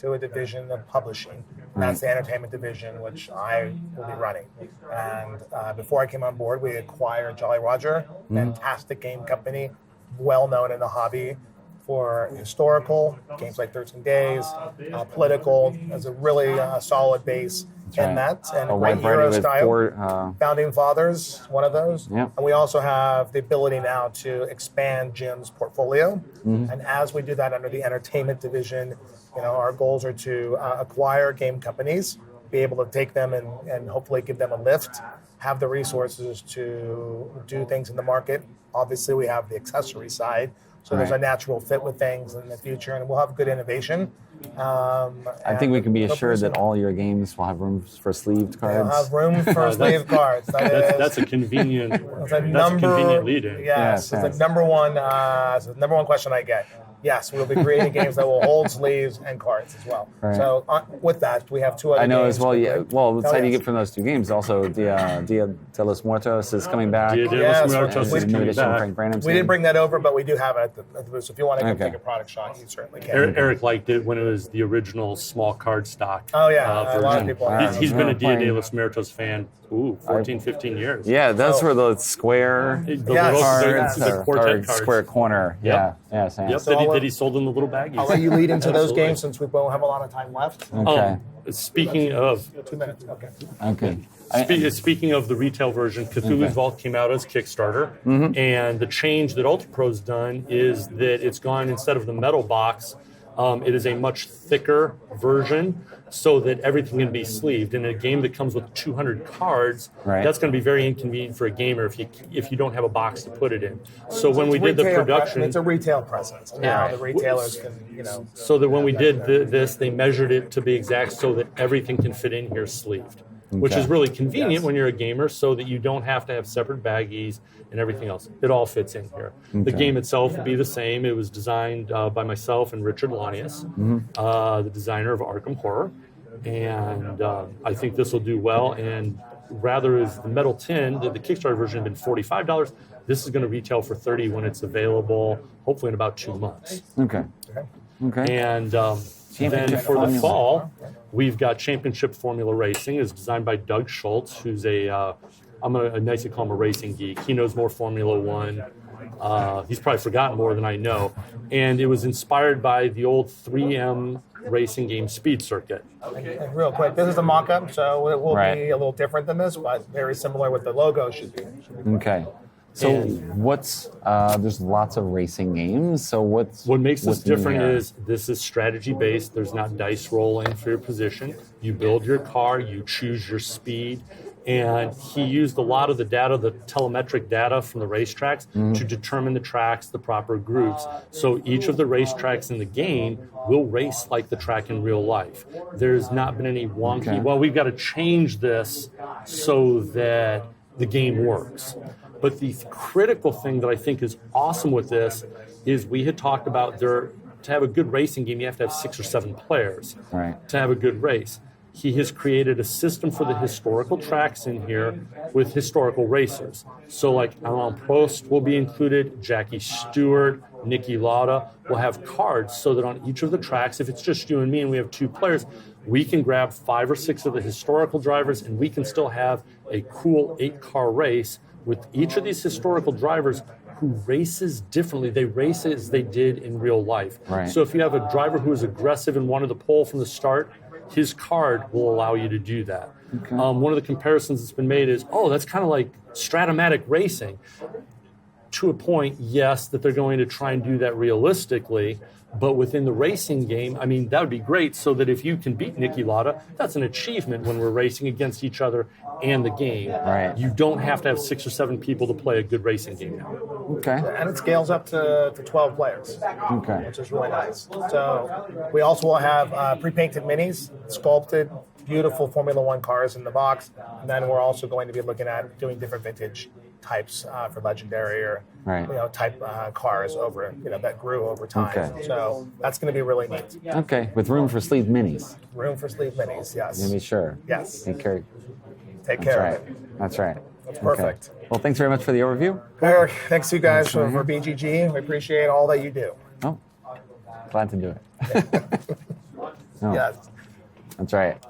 to a division of publishing. That's the entertainment division, which I will be running. And before I came on board, we acquired Jolly Roger, fantastic game company, well known in the hobby for historical games like 13 Days, political as a really solid base in that, and a great Euro style. Founding Fathers, one of those. Yep. And we also have the ability now to expand Jim's portfolio. And as we do that under the entertainment division, our goals are to acquire game companies, be able to take them and hopefully give them a lift, have the resources to do things in the market. Obviously, we have the accessory side. So there's a natural fit with things in the future, and we'll have good innovation. I think we can be assured that all your games will have room for sleeved cards. They'll have room for sleeved cards. That's a convenient. Convenient lead-in. Yes, it's the number one question I get. Yes, we'll be creating games that will hold sleeves and cards as well. Right. So with that, we have two other games. I know as well. Yeah. Well, what's how do you get from those two games? Also, Dia de los Muertos is coming back. Dia de los Muertos is coming back. We didn't bring that over, but we do have it at the booth. So if you want to take a product shot, you certainly can. Eric liked it when it was the original small card stock. Oh yeah, a lot of people. He's been a Dia de los Muertos fan. 14, 15 years. Yeah, those were the square cards, the quartet cards. Square corner. Yep. Yeah, Sam. Yep, that he sold in the little baggies. I'll let you lead into those games since we won't have a lot of time left. Okay. Speaking of... 2 minutes, Okay. Speaking of the retail version, Cthulhu's Vault came out as Kickstarter, and the change that UltraPro's done is that it's gone, instead of the metal box, it is a much thicker version so that everything can be sleeved. In a game that comes with 200 cards, that's going to be very inconvenient for a gamer if you don't have a box to put it in. So when we did the production... It's a retail presence. And now the retailers can, So that when we did this, they measured it to be exact so that everything can fit in here sleeved. Which is really convenient when you're a gamer, so that you don't have to have separate baggies and everything else. It all fits in here. The game itself will be the same. It was designed by myself and Richard Lanius, the designer of Arkham Horror. And I think this will do well. And rather as the metal tin, the Kickstarter version had been $45, this is going to retail for $30 when it's available, hopefully in about 2 months. Okay. And then for the fall, we've got Championship Formula Racing. It's designed by Doug Schultz, who's I'm going to nicely call him a racing geek. He knows more Formula One. He's probably forgotten more than I know. And it was inspired by the old 3M racing game Speed Circuit. And real quick, this is a mock-up, so it will be a little different than this, but very similar with the logo should be. Okay. So there's lots of racing games. So what makes this different is this is strategy based. There's not dice rolling for your position. You build your car, you choose your speed, and he used a lot of the data, the telemetric data from the racetracks to determine the tracks, the proper groups. So each of the racetracks in the game will race like the track in real life. There's not been any wonky, well, we've got to change this so that the game works. But the critical thing that I think is awesome with this is we had talked about to have a good racing game, you have to have 6 or 7 players to have a good race. He has created a system for the historical tracks in here with historical racers. So like Alain Prost will be included, Jackie Stewart, Niki Lauda will have cards so that on each of the tracks, if it's just you and me and we have 2 players, we can grab 5 or 6 of the historical drivers and we can still have a cool 8-car race with each of these historical drivers who races differently. They race as they did in real life. So if you have a driver who is aggressive and wanted to pole from the start, his card will allow you to do that. One of the comparisons that's been made is, that's kind of like Stratomatic racing. To a point, yes, that they're going to try and do that realistically, but within the racing game, I mean, that would be great so that if you can beat Niki Lauda, that's an achievement when we're racing against each other and the game. You don't have to have 6 or 7 people to play a good racing game now. And it scales up to 12 players, which is really nice. So we also will have pre-painted minis, sculpted, beautiful Formula One cars in the box. And then we're also going to be looking at doing different vintage types for legendary or type cars over that grew over time. So that's going to be really neat. With room for sleeve minis. Room for sleeve minis, yes. To be sure. Yes. Take care of it. That's right. That's perfect. Well, thanks very much for the overview. Eric, thanks you guys for BGG. We appreciate all that you do. Glad to do it. No. Yes. That's right.